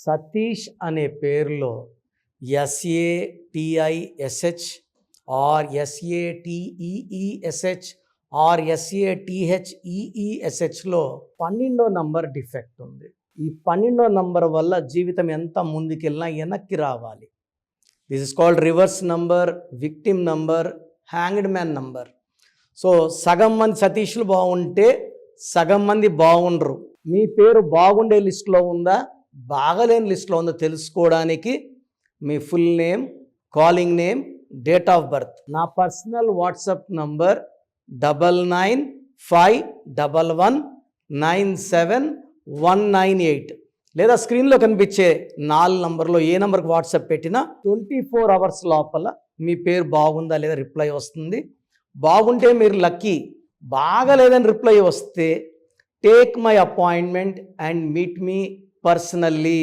సతీష్ అనే పేరులో SATISH or SATEESH or SATHEESHలో 12వ నంబర్ డిఫెక్ట్ ఉంది. ఈ 12వ నంబర్ వల్ల జీవితం ఎంత ముందుకెళ్ళినా వెనక్కి రావాలి. This is called reverse number, victim number, hanged man number. So సగం మంది సతీష్లు బాగుంటే సగం మంది బాగుండరు. మీ పేరు బాగుండే లిస్టులో ఉందా, బాగలేని లిస్టులో ఉందో తెలుసుకోవడానికి మీ full name, calling name, date of birth, నా పర్సనల్ వాట్సాప్ నంబర్ 9951197198 లేదా స్క్రీన్లో కనిపించే 4 నంబర్లో ఏ నంబర్కి వాట్సాప్ పెట్టినా 24 అవర్స్ లోపల మీ పేరు బాగుందా లేదా రిప్లై వస్తుంది. బాగుంటే మీరు లక్కీ, బాగలేదని రిప్లై వస్తే take my appointment and meet me personally.